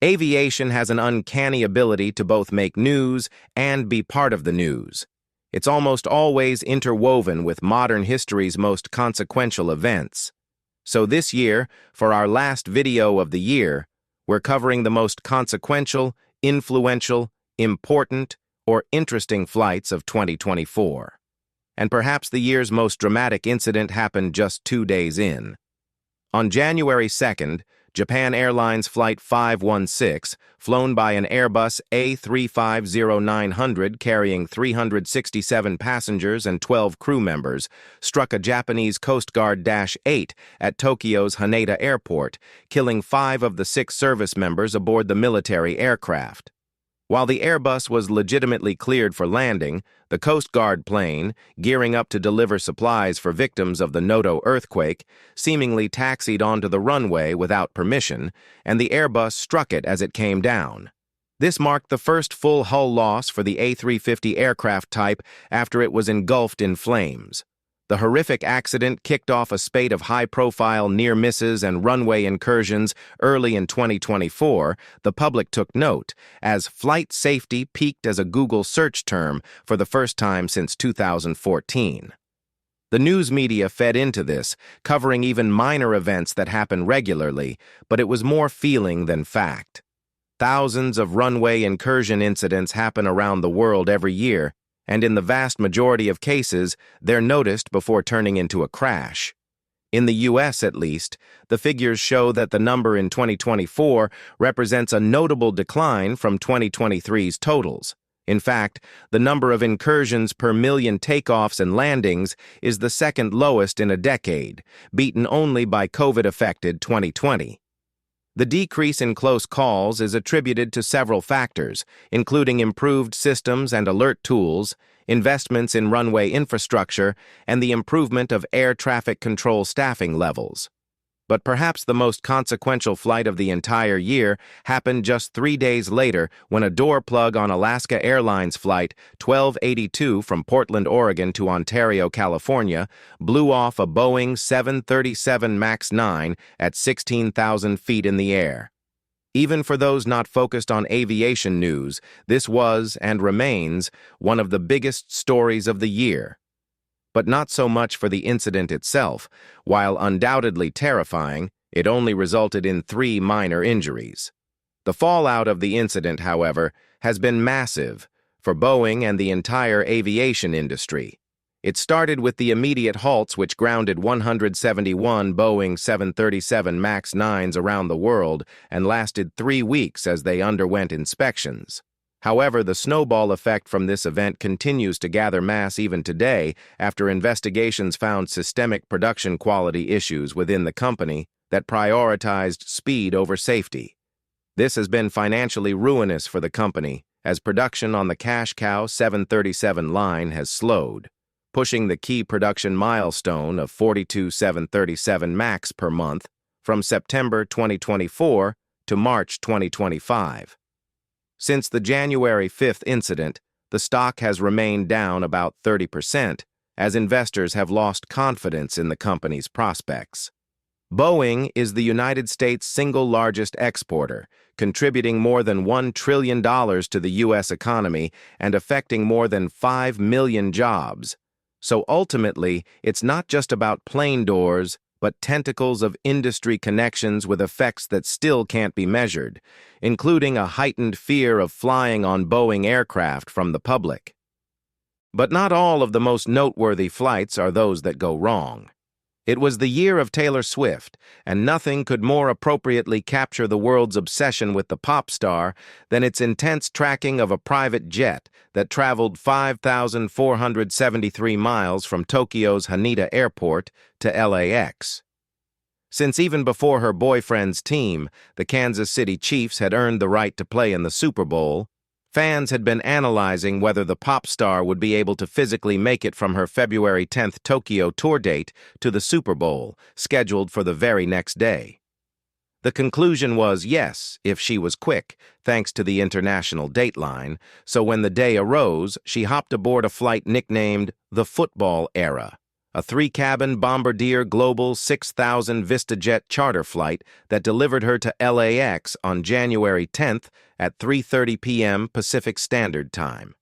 Aviation has an uncanny ability to both make news and be part of the news. It's almost always interwoven with modern history's most consequential events. So this year, for our last video of the year, we're covering the most consequential, influential, important, or interesting flights of 2024. And perhaps the year's most dramatic incident happened just 2 days in. On January 2nd, Japan Airlines Flight 516, flown by an Airbus A350-900 carrying 367 passengers and 12 crew members, struck a Japanese Coast Guard Dash 8 at Tokyo's Haneda Airport, killing 5 of the 6 service members aboard the military aircraft. While the Airbus was legitimately cleared for landing, the Coast Guard plane, gearing up to deliver supplies for victims of the Noto earthquake, seemingly taxied onto the runway without permission, and the Airbus struck it as it came down. This marked the first full hull loss for the A350 aircraft type after it was engulfed in flames. The horrific accident kicked off a spate of high-profile near misses and runway incursions early in 2024. The public took note, as flight safety peaked as a Google search term for the first time since 2014. The news media fed into this, covering even minor events that happen regularly, but it was more feeling than fact. Thousands of runway incursion incidents happen around the world every year, and in the vast majority of cases, they're noticed before turning into a crash. In the U.S., at least, the figures show that the number in 2024 represents a notable decline from 2023's totals. In fact, the number of incursions per million takeoffs and landings is the second lowest in a decade, beaten only by COVID-affected 2020. The decrease in close calls is attributed to several factors, including improved systems and alert tools, investments in runway infrastructure, and the improvement of air traffic control staffing levels. But perhaps the most consequential flight of the entire year happened just 3 days later when a door plug on Alaska Airlines Flight 1282 from Portland, Oregon to Ontario, California, blew off a Boeing 737 MAX 9 at 16,000 feet in the air. Even for those not focused on aviation news, this was, and remains, one of the biggest stories of the year. But not so much for the incident itself. While undoubtedly terrifying, it only resulted in 3 minor injuries. The fallout of the incident, however, has been massive for Boeing and the entire aviation industry. It started with the immediate halts which grounded 171 Boeing 737 MAX 9s around the world and lasted 3 weeks as they underwent inspections. However, the snowball effect from this event continues to gather mass even today after investigations found systemic production quality issues within the company that prioritized speed over safety. This has been financially ruinous for the company, as production on the cash cow 737 line has slowed, pushing the key production milestone of 42 737 MAX per month from September 2024 to March 2025. Since the January 5th incident, the stock has remained down about 30%, as investors have lost confidence in the company's prospects. Boeing is the United States' single largest exporter, contributing more than $1 trillion to the U.S. economy and affecting more than 5 million jobs. So ultimately, it's not just about plane doors, but tentacles of industry connections with effects that still can't be measured, including a heightened fear of flying on Boeing aircraft from the public. But not all of the most noteworthy flights are those that go wrong. It was the year of Taylor Swift, and nothing could more appropriately capture the world's obsession with the pop star than its intense tracking of a private jet that traveled 5,473 miles from Tokyo's Haneda Airport to LAX. Since even before her boyfriend's team, the Kansas City Chiefs, had earned the right to play in the Super Bowl, fans had been analyzing whether the pop star would be able to physically make it from her February 10th Tokyo tour date to the Super Bowl, scheduled for the very next day. The conclusion was yes, if she was quick, thanks to the international dateline, so when the day arose, she hopped aboard a flight nicknamed the Football Era, a three-cabin Bombardier Global 6000 VistaJet charter flight that delivered her to LAX on January 10th at 3:30 p.m. Pacific Standard Time.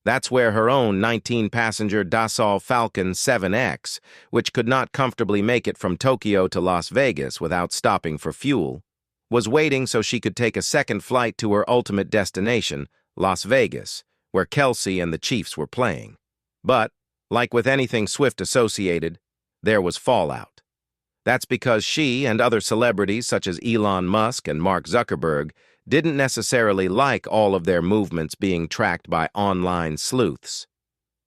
That's where her own 19-passenger Dassault Falcon 7X, which could not comfortably make it from Tokyo to Las Vegas without stopping for fuel, was waiting so she could take a second flight to her ultimate destination, Las Vegas, where Kelsey and the Chiefs were playing. But, like with anything Swift associated, there was fallout. That's because she and other celebrities such as Elon Musk and Mark Zuckerberg didn't necessarily like all of their movements being tracked by online sleuths.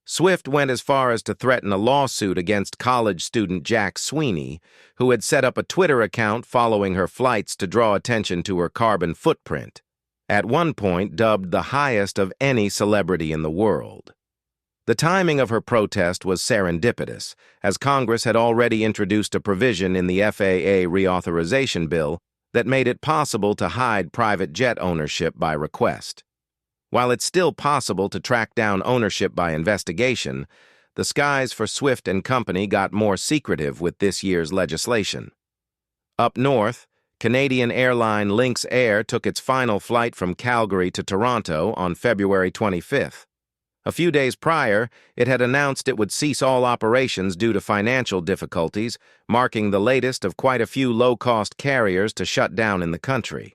Swift went as far as to threaten a lawsuit against college student Jack Sweeney, who had set up a Twitter account following her flights to draw attention to her carbon footprint, at one point dubbed the highest of any celebrity in the world. The timing of her protest was serendipitous, as Congress had already introduced a provision in the FAA reauthorization bill that made it possible to hide private jet ownership by request. While it's still possible to track down ownership by investigation, the skies for Swift and company got more secretive with this year's legislation. Up north, Canadian airline Lynx Air took its final flight from Calgary to Toronto on February 25th. A few days prior, it had announced it would cease all operations due to financial difficulties, marking the latest of quite a few low-cost carriers to shut down in the country.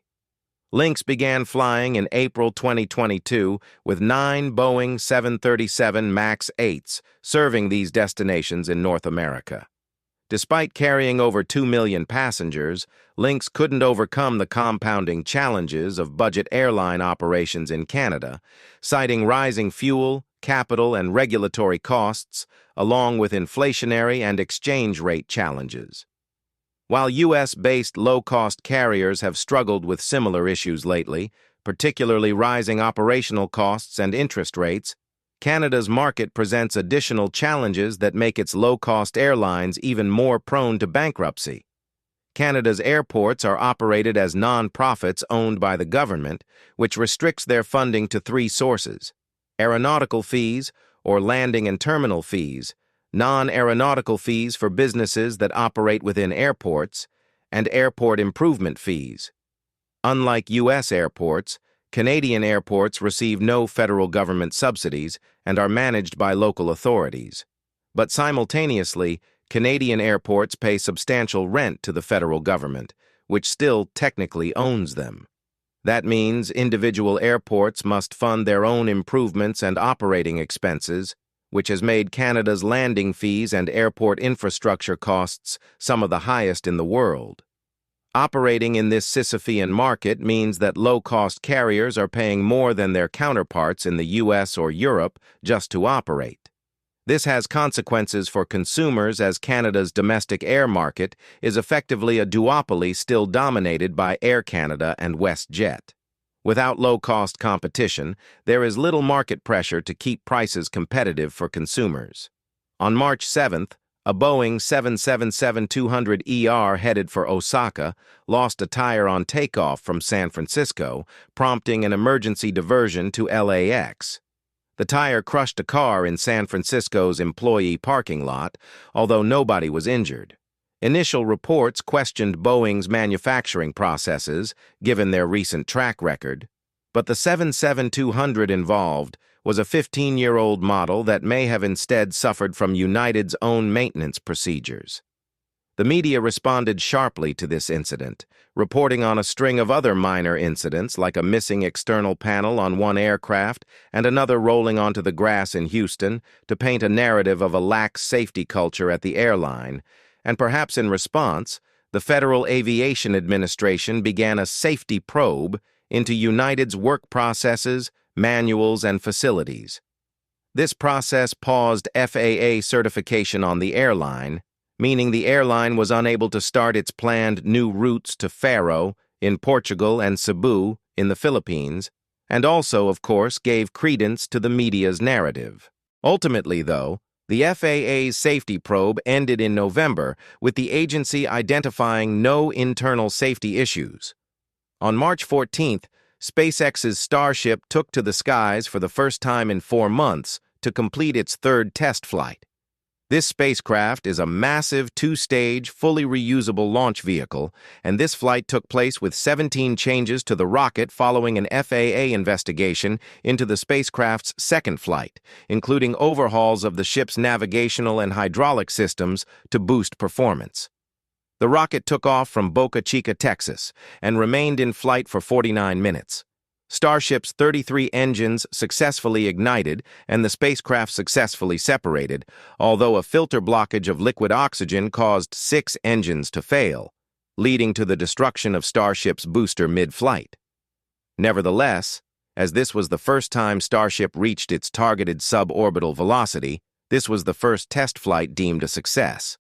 Lynx began flying in April 2022 with 9 Boeing 737 MAX 8s serving these destinations in North America. Despite carrying over 2 million passengers, Lynx couldn't overcome the compounding challenges of budget airline operations in Canada, citing rising fuel, capital, and regulatory costs, along with inflationary and exchange rate challenges. While U.S.-based low-cost carriers have struggled with similar issues lately, particularly rising operational costs and interest rates, Canada's market presents additional challenges that make its low-cost airlines even more prone to bankruptcy. Canada's airports are operated as non-profits owned by the government, which restricts their funding to 3 sources: aeronautical fees, or landing and terminal fees, non-aeronautical fees for businesses that operate within airports, and airport improvement fees. Unlike U.S. airports, Canadian airports receive no federal government subsidies and are managed by local authorities. But simultaneously, Canadian airports pay substantial rent to the federal government, which still technically owns them. That means individual airports must fund their own improvements and operating expenses, which has made Canada's landing fees and airport infrastructure costs some of the highest in the world. Operating in this Sisyphean market means that low-cost carriers are paying more than their counterparts in the U.S. or Europe just to operate. This has consequences for consumers, as Canada's domestic air market is effectively a duopoly still dominated by Air Canada and WestJet. Without low-cost competition, there is little market pressure to keep prices competitive for consumers. On March 7th, a Boeing 777-200ER headed for Osaka lost a tire on takeoff from San Francisco, prompting an emergency diversion to LAX. The tire crushed a car in San Francisco's employee parking lot, although nobody was injured. Initial reports questioned Boeing's manufacturing processes, given their recent track record, but the 777-200 involved was a 15-year-old model that may have instead suffered from United's own maintenance procedures. The media responded sharply to this incident, reporting on a string of other minor incidents like a missing external panel on one aircraft and another rolling onto the grass in Houston to paint a narrative of a lax safety culture at the airline, and perhaps in response, the Federal Aviation Administration began a safety probe into United's work processes, manuals, and facilities. This process paused FAA certification on the airline, meaning the airline was unable to start its planned new routes to Faro in Portugal and Cebu in the Philippines, and also, of course, gave credence to the media's narrative. Ultimately, though, the FAA's safety probe ended in November, with the agency identifying no internal safety issues. On March 14th, SpaceX's Starship took to the skies for the first time in 4 months to complete its 3rd test flight. This spacecraft is a massive two-stage, fully reusable launch vehicle, and this flight took place with 17 changes to the rocket following an FAA investigation into the spacecraft's second flight, including overhauls of the ship's navigational and hydraulic systems to boost performance. The rocket took off from Boca Chica, Texas, and remained in flight for 49 minutes. Starship's 33 engines successfully ignited and the spacecraft successfully separated, although a filter blockage of liquid oxygen caused 6 engines to fail, leading to the destruction of Starship's booster mid-flight. Nevertheless, as this was the first time Starship reached its targeted suborbital velocity, this was the first test flight deemed a success.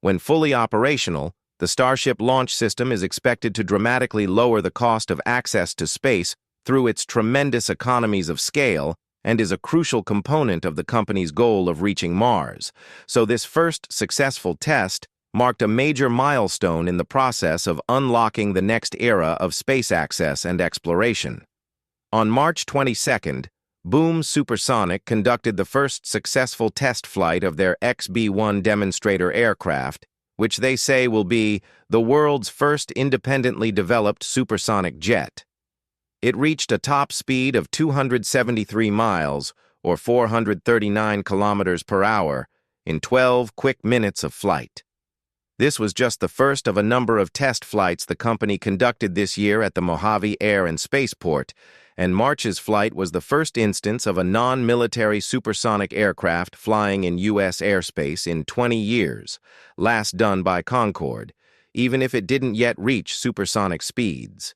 When fully operational, the Starship launch system is expected to dramatically lower the cost of access to space through its tremendous economies of scale and is a crucial component of the company's goal of reaching Mars. So this first successful test marked a major milestone in the process of unlocking the next era of space access and exploration. On March 22nd, Boom Supersonic conducted the first successful test flight of their XB-1 demonstrator aircraft, which they say will be the world's first independently developed supersonic jet. It reached a top speed of 273 miles, or 439 kilometers per hour, in 12 quick minutes of flight. This was just the first of a number of test flights the company conducted this year at the Mojave Air and Spaceport, and March's flight was the first instance of a non-military supersonic aircraft flying in U.S. airspace in 20 years, last done by Concorde, even if it didn't yet reach supersonic speeds.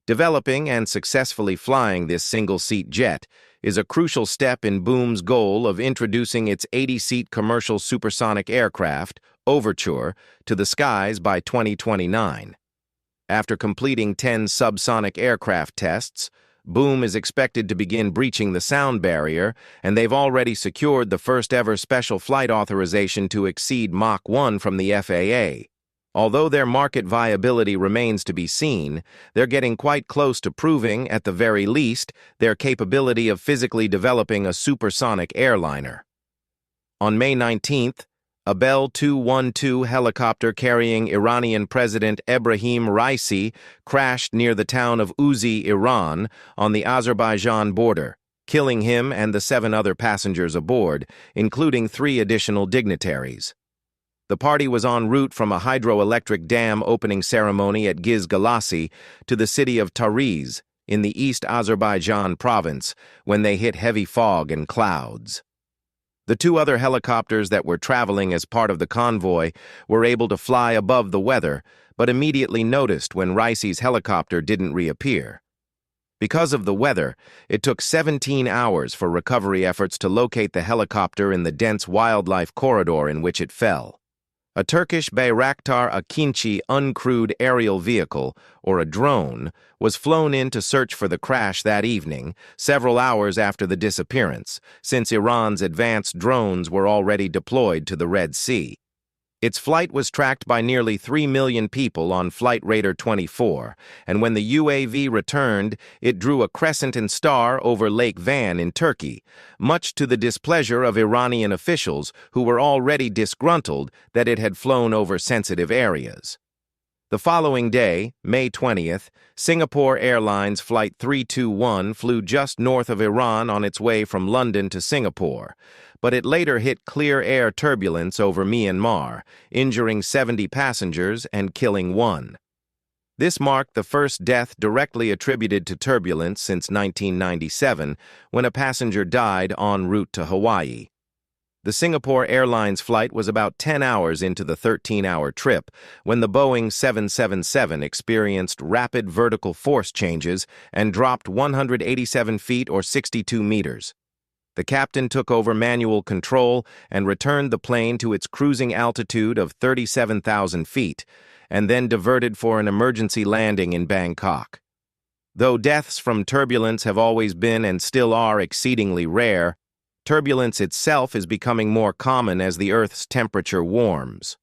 Developing and successfully flying this single-seat jet is a crucial step in Boom's goal of introducing its 80-seat commercial supersonic aircraft, Overture, to the skies by 2029. After completing 10 subsonic aircraft tests, Boom is expected to begin breaching the sound barrier, and they've already secured the first-ever special flight authorization to exceed Mach 1 from the FAA. Although their market viability remains to be seen, they're getting quite close to proving, at the very least, their capability of physically developing a supersonic airliner. On May 19th, a Bell 212 helicopter carrying Iranian President Ebrahim Raisi crashed near the town of Uzi, Iran, on the Azerbaijan border, killing him and the 7 other passengers aboard, including 3 additional dignitaries. The party was en route from a hydroelectric dam opening ceremony at Giz-Galasi to the city of Tabriz, in the East Azerbaijan province, when they hit heavy fog and clouds. The 2 other helicopters that were traveling as part of the convoy were able to fly above the weather, but immediately noticed when Raisi's helicopter didn't reappear. Because of the weather, it took 17 hours for recovery efforts to locate the helicopter in the dense wildlife corridor in which it fell. A Turkish Bayraktar Akinci uncrewed aerial vehicle, or a drone, was flown in to search for the crash that evening, several hours after the disappearance, since Iran's advanced drones were already deployed to the Red Sea. Its flight was tracked by nearly 3 million people on Flight Radar 24, and when the UAV returned, it drew a crescent and star over Lake Van in Turkey, much to the displeasure of Iranian officials who were already disgruntled that it had flown over sensitive areas. The following day, May 20th, Singapore Airlines Flight 321 flew just north of Iran on its way from London to Singapore, but it later hit clear air turbulence over Myanmar, injuring 70 passengers and killing 1. This marked the first death directly attributed to turbulence since 1997, when a passenger died en route to Hawaii. The Singapore Airlines flight was about 10 hours into the 13-hour trip when the Boeing 777 experienced rapid vertical force changes and dropped 187 feet or 62 meters. The captain took over manual control and returned the plane to its cruising altitude of 37,000 feet, and then diverted for an emergency landing in Bangkok. Though deaths from turbulence have always been and still are exceedingly rare, turbulence itself is becoming more common as the Earth's temperature warms.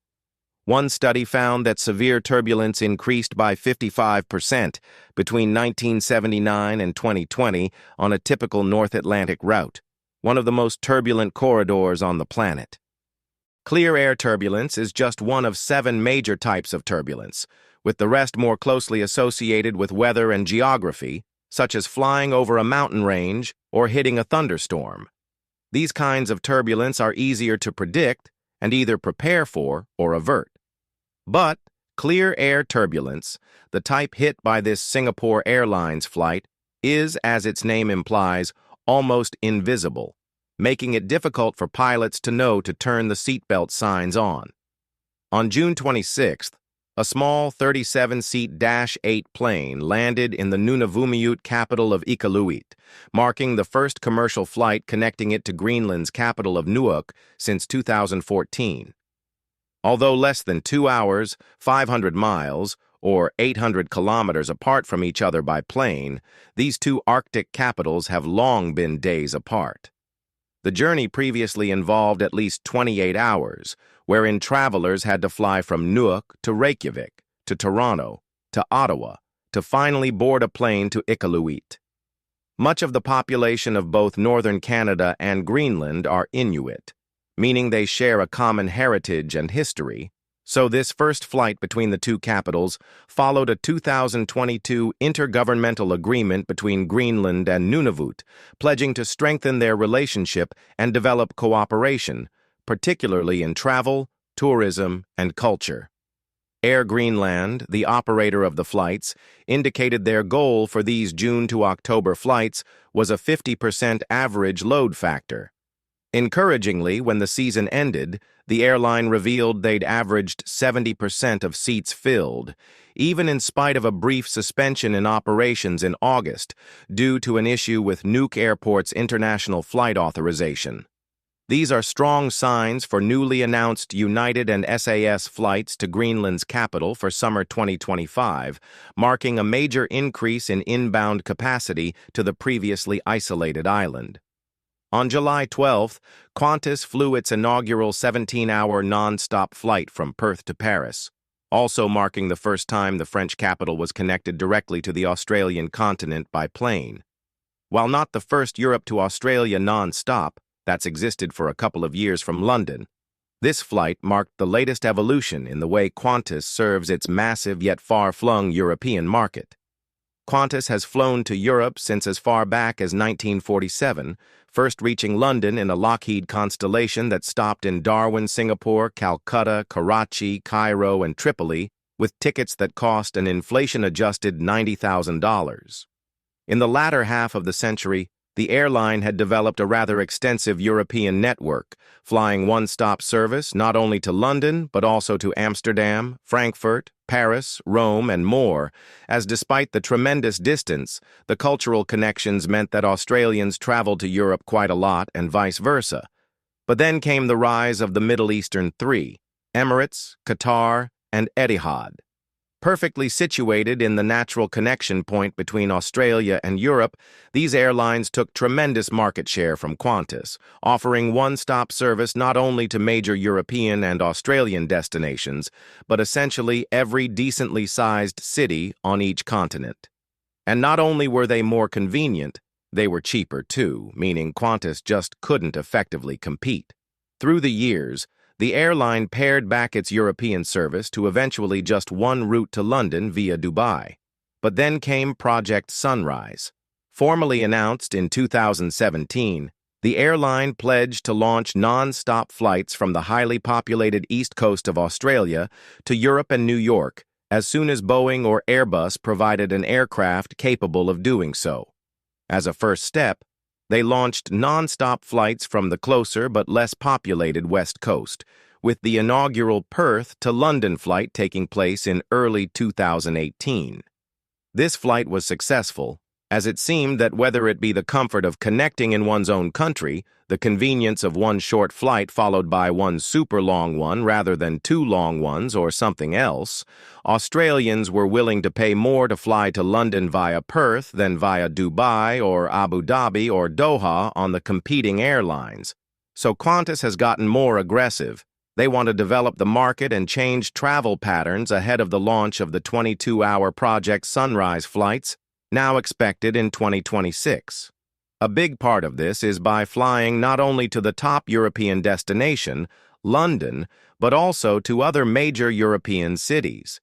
One study found that severe turbulence increased by 55% between 1979 and 2020 on a typical North Atlantic route, one of the most turbulent corridors on the planet. Clear air turbulence is just one of 7 major types of turbulence, with the rest more closely associated with weather and geography, such as flying over a mountain range or hitting a thunderstorm. These kinds of turbulence are easier to predict and either prepare for or avert. But clear air turbulence, the type hit by this Singapore Airlines flight, is, as its name implies, almost invisible, making it difficult for pilots to know to turn the seatbelt signs on. On June 26th, a small 37-seat Dash 8 plane landed in the Nunavummiut capital of Iqaluit, marking the first commercial flight connecting it to Greenland's capital of Nuuk since 2014. Although less than 2 hours, 500 miles, or 800 kilometers apart from each other by plane, these two Arctic capitals have long been days apart. The journey previously involved at least 28 hours, wherein travelers had to fly from Nuuk to Reykjavik, to Toronto, to Ottawa, to finally board a plane to Iqaluit. Much of the population of both northern Canada and Greenland are Inuit, meaning they share a common heritage and history, so this first flight between the two capitals followed a 2022 intergovernmental agreement between Greenland and Nunavut, pledging to strengthen their relationship and develop cooperation, particularly in travel, tourism, and culture. Air Greenland, the operator of the flights, indicated their goal for these June to October flights was a 50% average load factor. Encouragingly, when the season ended, the airline revealed they'd averaged 70% of seats filled, even in spite of a brief suspension in operations in August due to an issue with Nuuk Airport's international flight authorization. These are strong signs for newly announced United and SAS flights to Greenland's capital for summer 2025, marking a major increase in inbound capacity to the previously isolated island. On July 12th, Qantas flew its inaugural 17-hour non-stop flight from Perth to Paris, also marking the first time the French capital was connected directly to the Australian continent by plane. While not the first Europe to Australia non-stop, that's existed for a couple of years from London, this flight marked the latest evolution in the way Qantas serves its massive yet far-flung European market. Qantas has flown to Europe since as far back as 1947, first reaching London in a Lockheed Constellation that stopped in Darwin, Singapore, Calcutta, Karachi, Cairo, and Tripoli, with tickets that cost an inflation-adjusted $90,000. In the latter half of the century, the airline had developed a rather extensive European network, flying one-stop service not only to London but also to Amsterdam, Frankfurt, Paris, Rome, and more, as despite the tremendous distance, the cultural connections meant that Australians traveled to Europe quite a lot and vice versa. But then came the rise of the Middle Eastern three, Emirates, Qatar, and Etihad. Perfectly situated in the natural connection point between Australia and Europe, these airlines took tremendous market share from Qantas, offering one-stop service not only to major European and Australian destinations, but essentially every decently sized city on each continent. And not only were they more convenient, they were cheaper too, meaning Qantas just couldn't effectively compete. Through the years, the airline pared back its European service to eventually just one route to London via Dubai. But then came Project Sunrise. Formally announced in 2017, the airline pledged to launch non-stop flights from the highly populated east coast of Australia to Europe and New York as soon as Boeing or Airbus provided an aircraft capable of doing so. As a first step, they launched non-stop flights from the closer but less populated West Coast, with the inaugural Perth to London flight taking place in early 2018. This flight was successful, as it seemed that whether it be the comfort of connecting in one's own country, the convenience of one short flight followed by one super long one rather than two long ones or something else, Australians were willing to pay more to fly to London via Perth than via Dubai or Abu Dhabi or Doha on the competing airlines. So Qantas has gotten more aggressive. They want to develop the market and change travel patterns ahead of the launch of the 22-hour Project Sunrise flights, now expected in 2026. A big part of this is by flying not only to the top European destination, London, but also to other major European cities.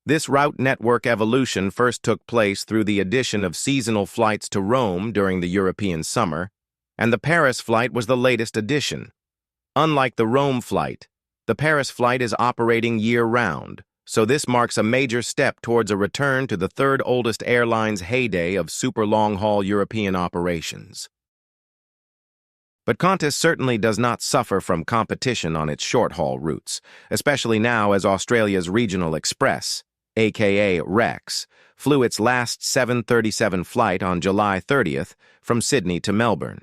This route network evolution first took place through the addition of seasonal flights to Rome during the European summer, and the Paris flight was the latest addition. Unlike the Rome flight, the Paris flight is operating year-round, so this marks a major step towards a return to the third oldest airline's heyday of super long-haul European operations. But Qantas certainly does not suffer from competition on its short-haul routes, especially now as Australia's Regional Express, aka Rex, flew its last 737 flight on July 30th from Sydney to Melbourne.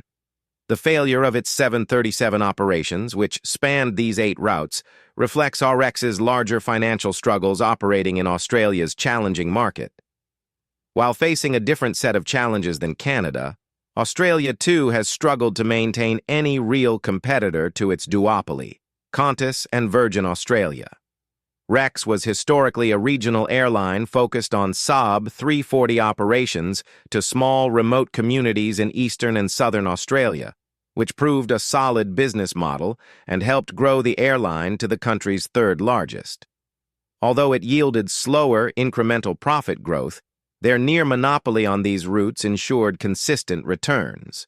The failure of its 737 operations, which spanned these 8 routes, reflects Rex's larger financial struggles operating in Australia's challenging market. While facing a different set of challenges than Canada, Australia too has struggled to maintain any real competitor to its duopoly, Qantas and Virgin Australia. Rex was historically a regional airline focused on Saab 340 operations to small remote communities in eastern and southern Australia, which proved a solid business model and helped grow the airline to the country's third largest. Although it yielded slower incremental profit growth, their near monopoly on these routes ensured consistent returns.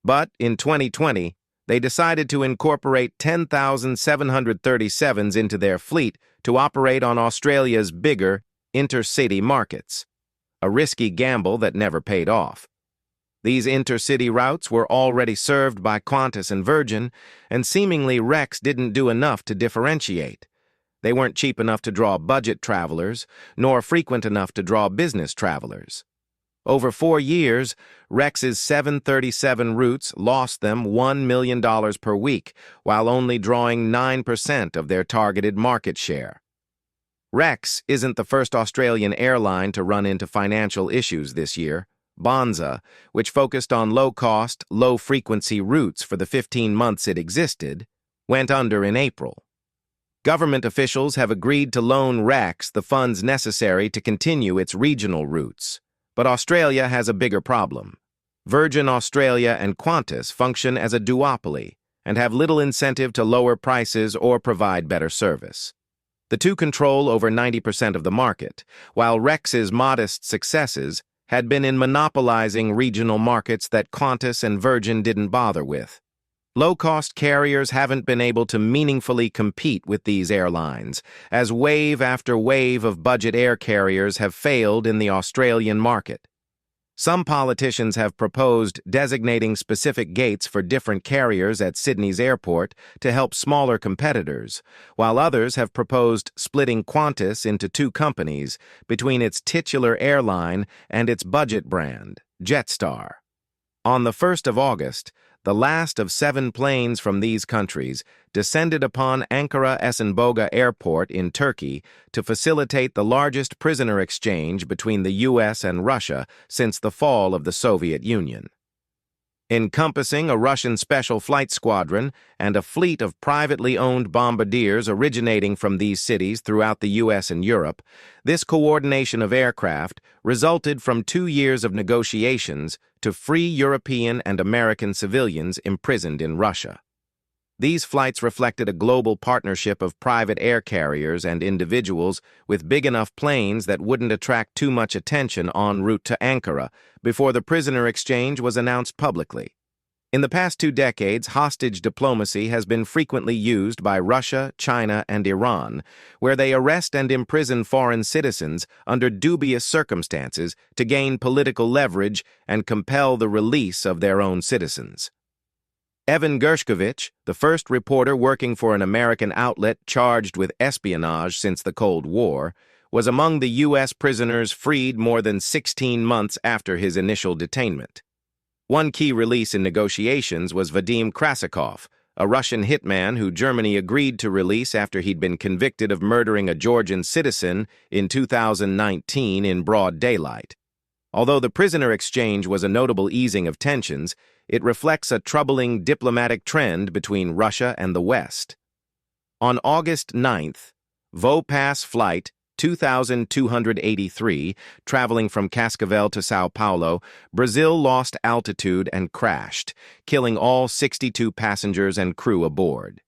But in 2020, they decided to incorporate 10,737s into their fleet to operate on Australia's bigger intercity markets, a risky gamble that never paid off. These intercity routes were already served by Qantas and Virgin, and seemingly Rex didn't do enough to differentiate. They weren't cheap enough to draw budget travelers, nor frequent enough to draw business travelers. Over 4 years, Rex's 737 routes lost them $1 million per week, while only drawing 9% of their targeted market share. Rex isn't the first Australian airline to run into financial issues this year. Bonza, which focused on low-cost, low-frequency routes for the 15 months it existed, went under in April. Government officials have agreed to loan Rex the funds necessary to continue its regional routes. But Australia has a bigger problem. Virgin Australia and Qantas function as a duopoly and have little incentive to lower prices or provide better service. The two control over 90% of the market, while Rex's modest successes had been in monopolizing regional markets that Qantas and Virgin didn't bother with. Low-cost carriers haven't been able to meaningfully compete with these airlines, as wave after wave of budget air carriers have failed in the Australian market. Some politicians have proposed designating specific gates for different carriers at Sydney's airport to help smaller competitors, while others have proposed splitting Qantas into 2 companies between its titular airline and its budget brand, Jetstar. On the 1st of August, the last of 7 planes from these countries descended upon Ankara-Esenboga Airport in Turkey to facilitate the largest prisoner exchange between the U.S. and Russia since the fall of the Soviet Union. Encompassing a Russian special flight squadron and a fleet of privately owned bombardiers originating from these cities throughout the U.S. and Europe, this coordination of aircraft resulted from 2 years of negotiations to free European and American civilians imprisoned in Russia. These flights reflected a global partnership of private air carriers and individuals with big enough planes that wouldn't attract too much attention en route to Ankara before the prisoner exchange was announced publicly. In the past 2 decades, hostage diplomacy has been frequently used by Russia, China, and Iran, where they arrest and imprison foreign citizens under dubious circumstances to gain political leverage and compel the release of their own citizens. Evan Gershkovich, the first reporter working for an American outlet charged with espionage since the Cold War, was among the U.S. prisoners freed more than 16 months after his initial detainment. One key release in negotiations was Vadim Krasikov, a Russian hitman who Germany agreed to release after he'd been convicted of murdering a Georgian citizen in 2019 in broad daylight. Although the prisoner exchange was a notable easing of tensions, it reflects a troubling diplomatic trend between Russia and the West. On August 9th, Vopass Flight 2283, traveling from Cascavel to Sao Paulo, Brazil lost altitude and crashed, killing all 62 passengers and crew aboard.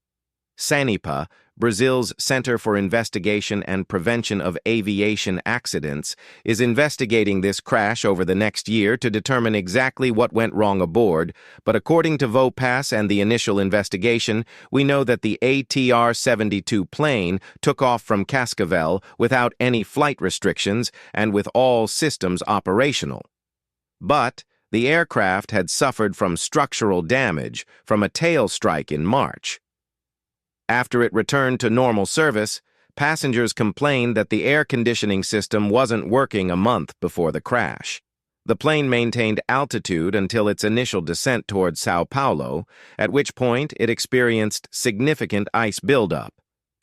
SANIPA, Brazil's Center for Investigation and Prevention of Aviation Accidents, is investigating this crash over the next year to determine exactly what went wrong aboard, but according to VOPAS and the initial investigation, we know that the ATR-72 plane took off from Cascavel without any flight restrictions and with all systems operational. But the aircraft had suffered from structural damage from a tail strike in March. After it returned to normal service, passengers complained that the air conditioning system wasn't working a month before the crash. The plane maintained altitude until its initial descent towards Sao Paulo, at which point it experienced significant ice buildup.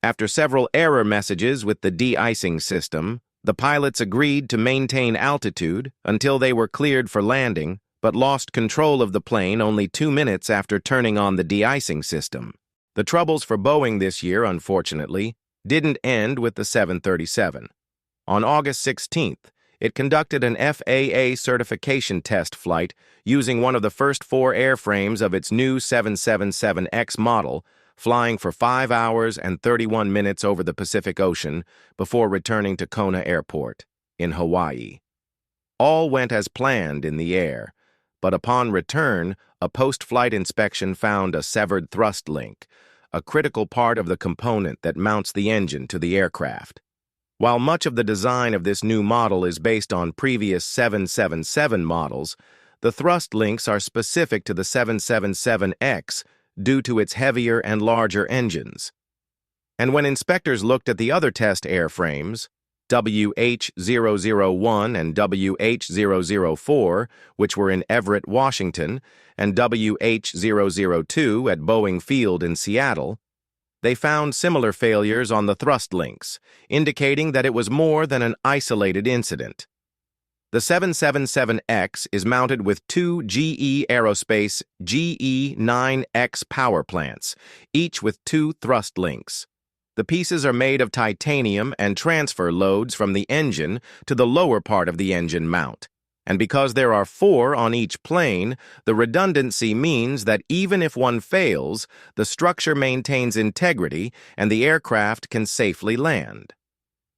After several error messages with the de-icing system, the pilots agreed to maintain altitude until they were cleared for landing, but lost control of the plane only 2 minutes after turning on the de-icing system. The troubles for Boeing this year, unfortunately, didn't end with the 737. On August 16th, it conducted an FAA certification test flight using one of the first 4 airframes of its new 777X model, flying for 5 hours and 31 minutes over the Pacific Ocean before returning to Kona Airport in Hawaii. All went as planned in the air, but upon return, a post-flight inspection found a severed thrust link, a critical part of the component that mounts the engine to the aircraft. While much of the design of this new model is based on previous 777 models, the thrust links are specific to the 777X due to its heavier and larger engines. And when inspectors looked at the other test airframes, WH-001 and WH-004, which were in Everett, Washington, and WH-002 at Boeing Field in Seattle, they found similar failures on the thrust links, indicating that it was more than an isolated incident. The 777X is mounted with 2 GE Aerospace GE9X power plants, each with 2 thrust links. The pieces are made of titanium and transfer loads from the engine to the lower part of the engine mount. And because there are 4 on each plane, the redundancy means that even if one fails, the structure maintains integrity and the aircraft can safely land.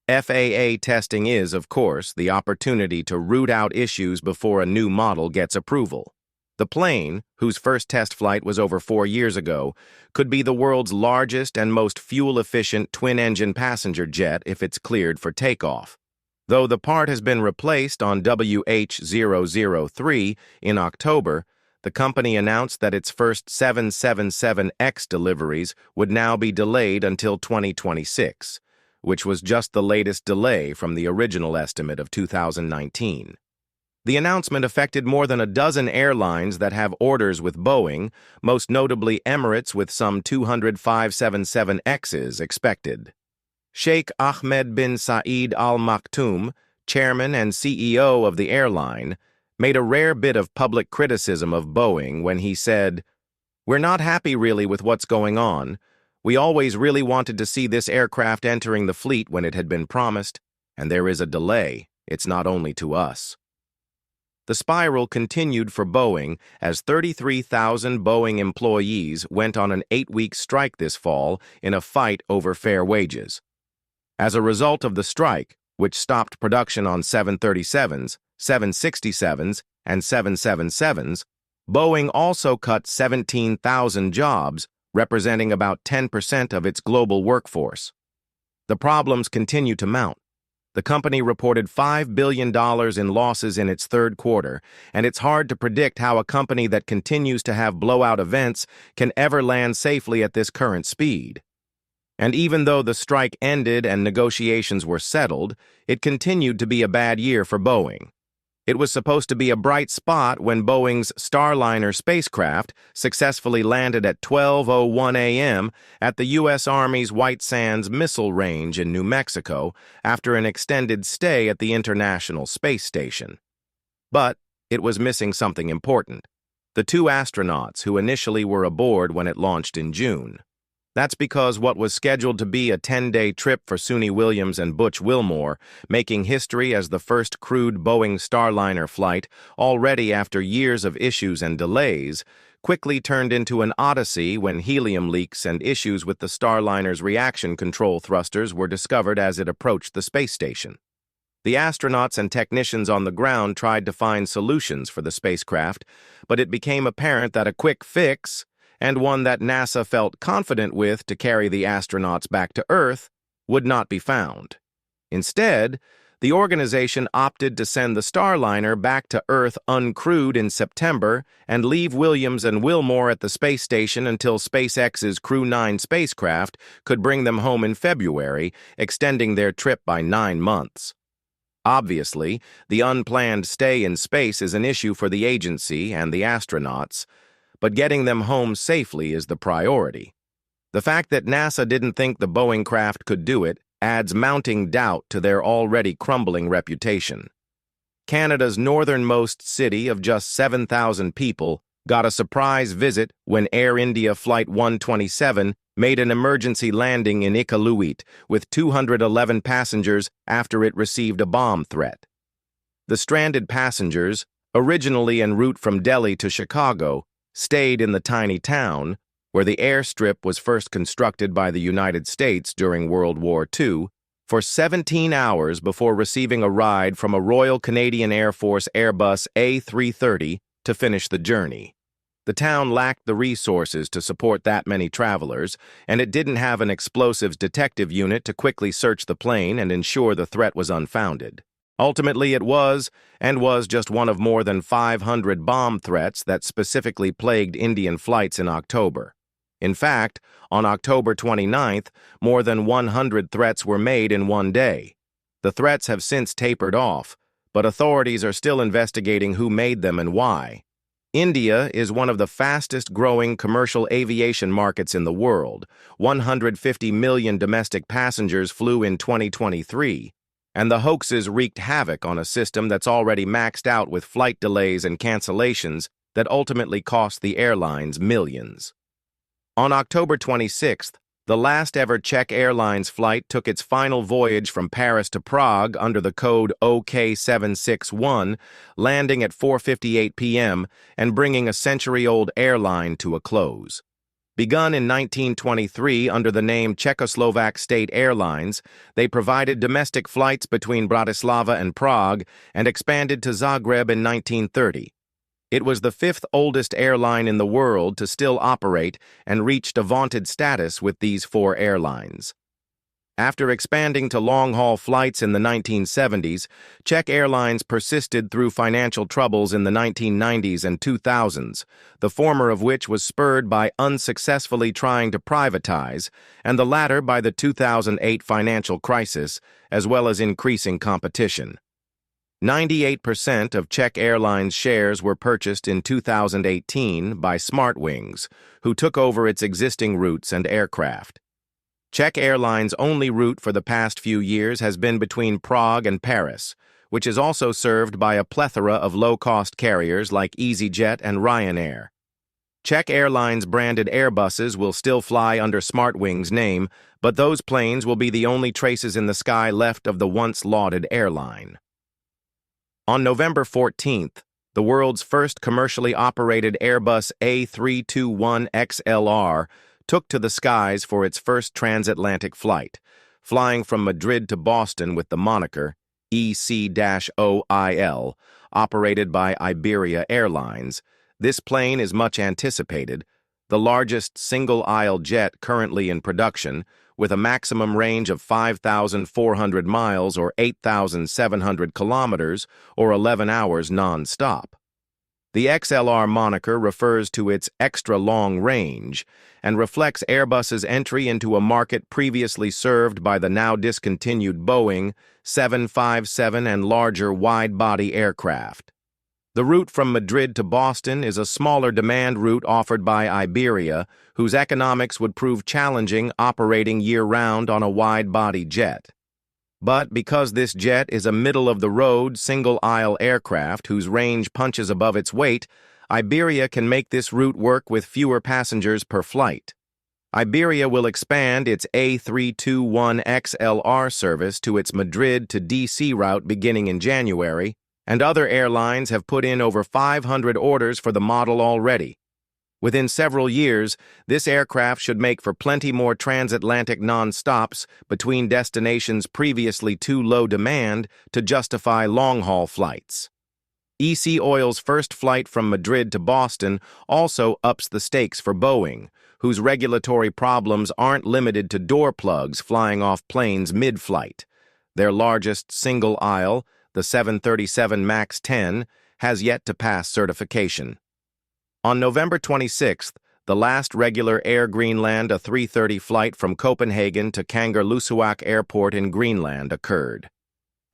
FAA testing is, of course, the opportunity to root out issues before a new model gets approval. The plane, whose first test flight was over 4 years ago, could be the world's largest and most fuel-efficient twin-engine passenger jet if it's cleared for takeoff. Though the part has been replaced on WH-003 in October, the company announced that its first 777X deliveries would now be delayed until 2026, which was just the latest delay from the original estimate of 2019. The announcement affected more than a dozen airlines that have orders with Boeing, most notably Emirates with some 200 577Xs expected. Sheikh Ahmed bin Saeed Al Maktoum, chairman and CEO of the airline, made a rare bit of public criticism of Boeing when he said, "We're not happy really with what's going on. We always really wanted to see this aircraft entering the fleet when it had been promised, and there is a delay. It's not only to us." The spiral continued for Boeing as 33,000 Boeing employees went on an 8-week strike this fall in a fight over fair wages. As a result of the strike, which stopped production on 737s, 767s, and 777s, Boeing also cut 17,000 jobs, representing about 10% of its global workforce. The problems continue to mount. The company reported $5 billion in losses in its third quarter, and it's hard to predict how a company that continues to have blowout events can ever land safely at this current speed. And even though the strike ended and negotiations were settled, it continued to be a bad year for Boeing. It was supposed to be a bright spot when Boeing's Starliner spacecraft successfully landed at 12:01 a.m. at the U.S. Army's White Sands Missile Range in New Mexico after an extended stay at the International Space Station. But it was missing something important: the 2 astronauts who initially were aboard when it launched in June. That's because what was scheduled to be a 10-day trip for Suni Williams and Butch Wilmore, making history as the first crewed Boeing Starliner flight, already after years of issues and delays, quickly turned into an odyssey when helium leaks and issues with the Starliner's reaction control thrusters were discovered as it approached the space station. The astronauts and technicians on the ground tried to find solutions for the spacecraft, but it became apparent that a quick fix, and one that NASA felt confident with to carry the astronauts back to Earth, would not be found. Instead, the organization opted to send the Starliner back to Earth uncrewed in September and leave Williams and Wilmore at the space station until SpaceX's Crew 9 spacecraft could bring them home in February, extending their trip by 9 months. Obviously, the unplanned stay in space is an issue for the agency and the astronauts, but getting them home safely is the priority. The fact that NASA didn't think the Boeing craft could do it adds mounting doubt to their already crumbling reputation. Canada's northernmost city of just 7,000 people got a surprise visit when Air India Flight 127 made an emergency landing in Iqaluit with 211 passengers after it received a bomb threat. The stranded passengers, originally en route from Delhi to Chicago, stayed in the tiny town, where the airstrip was first constructed by the United States during World War II, for 17 hours before receiving a ride from a Royal Canadian Air Force Airbus A330 to finish the journey. The town lacked the resources to support that many travelers, and it didn't have an explosives detective unit to quickly search the plane and ensure the threat was unfounded. Ultimately, it was just one of more than 500 bomb threats that specifically plagued Indian flights in October. In fact, on October 29th, more than 100 threats were made in one day. The threats have since tapered off, but authorities are still investigating who made them and why. India is one of the fastest-growing commercial aviation markets in the world. 150 million domestic passengers flew in 2023, and the hoaxes wreaked havoc on a system that's already maxed out with flight delays and cancellations that ultimately cost the airlines millions. On October 26th, the last-ever Czech Airlines flight took its final voyage from Paris to Prague under the code OK761, landing at 4:58 p.m. and bringing a century-old airline to a close. Begun in 1923 under the name Czechoslovak State Airlines, they provided domestic flights between Bratislava and Prague and expanded to Zagreb in 1930. It was the fifth oldest airline in the world to still operate and reached a vaunted status with these 4 airlines. After expanding to long-haul flights in the 1970s, Czech Airlines persisted through financial troubles in the 1990s and 2000s, the former of which was spurred by unsuccessfully trying to privatize, and the latter by the 2008 financial crisis, as well as increasing competition. 98% of Czech Airlines shares were purchased in 2018 by SmartWings, who took over its existing routes and aircraft. Czech Airlines' only route for the past few years has been between Prague and Paris, which is also served by a plethora of low-cost carriers like EasyJet and Ryanair. Czech Airlines branded Airbuses will still fly under SmartWings' name, but those planes will be the only traces in the sky left of the once lauded airline. On November 14th, the world's first commercially operated Airbus A321XLR took to the skies for its first transatlantic flight, flying from Madrid to Boston with the moniker EC-OIL, operated by Iberia Airlines. This plane is much anticipated, the largest single-aisle jet currently in production, with a maximum range of 5,400 miles or 8,700 kilometers or 11 hours non-stop. The XLR moniker refers to its extra-long range and reflects Airbus's entry into a market previously served by the now-discontinued Boeing 757 and larger wide-body aircraft. The route from Madrid to Boston is a smaller demand route offered by Iberia, whose economics would prove challenging operating year-round on a wide-body jet. But because this jet is a middle-of-the-road, single-aisle aircraft whose range punches above its weight, Iberia can make this route work with fewer passengers per flight. Iberia will expand its A321XLR service to its Madrid to DC route beginning in January, and other airlines have put in over 500 orders for the model already. Within several years, this aircraft should make for plenty more transatlantic non-stops between destinations previously too low demand to justify long-haul flights. EC Oil's first flight from Madrid to Boston also ups the stakes for Boeing, whose regulatory problems aren't limited to door plugs flying off planes mid-flight. Their largest single aisle, the 737 MAX 10, has yet to pass certification. On November 26th, the last regular Air Greenland A330 flight from Copenhagen to Kangerlussuaq Airport in Greenland occurred.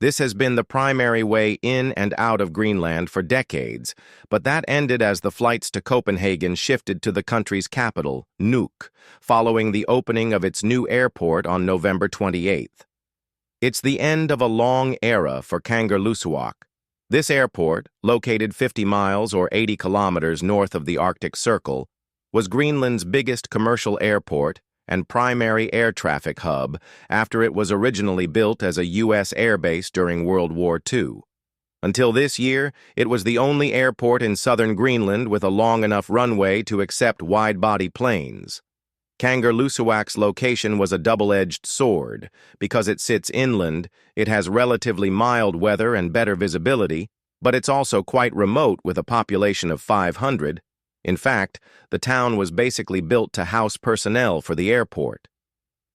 This has been the primary way in and out of Greenland for decades, but that ended as the flights to Copenhagen shifted to the country's capital, Nuuk, following the opening of its new airport on November 28th. It's the end of a long era for Kangerlussuaq. This airport, located 50 miles or 80 kilometers north of the Arctic Circle, was Greenland's biggest commercial airport and primary air traffic hub after it was originally built as a U.S. airbase during World War II. Until this year, it was the only airport in southern Greenland with a long enough runway to accept wide-body planes. Kangerlussuaq's location was a double-edged sword. Because it sits inland, it has relatively mild weather and better visibility, but it's also quite remote with a population of 500. In fact, the town was basically built to house personnel for the airport.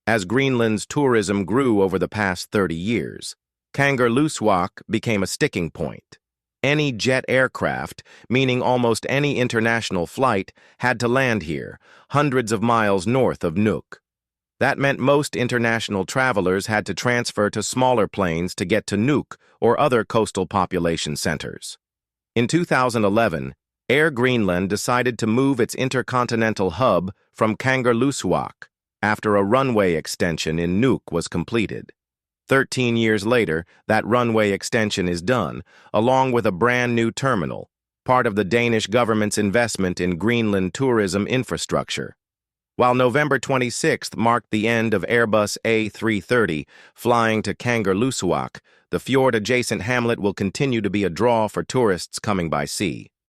As Greenland's tourism grew over the past 30 years, Kangerlussuaq became a sticking point. Any jet aircraft, meaning almost any international flight, had to land here, hundreds of miles north of Nuuk. That meant most international travelers had to transfer to smaller planes to get to Nuuk or other coastal population centers. In 2011, Air Greenland decided to move its intercontinental hub from Kangerlussuaq after a runway extension in Nuuk was completed. 13 years later, that runway extension is done, along with a brand new terminal, part of the Danish government's investment in Greenland tourism infrastructure. While November 26th marked the end of Airbus A330 flying to Kangerlussuaq, the fjord-adjacent hamlet will continue to be a draw for tourists coming by sea.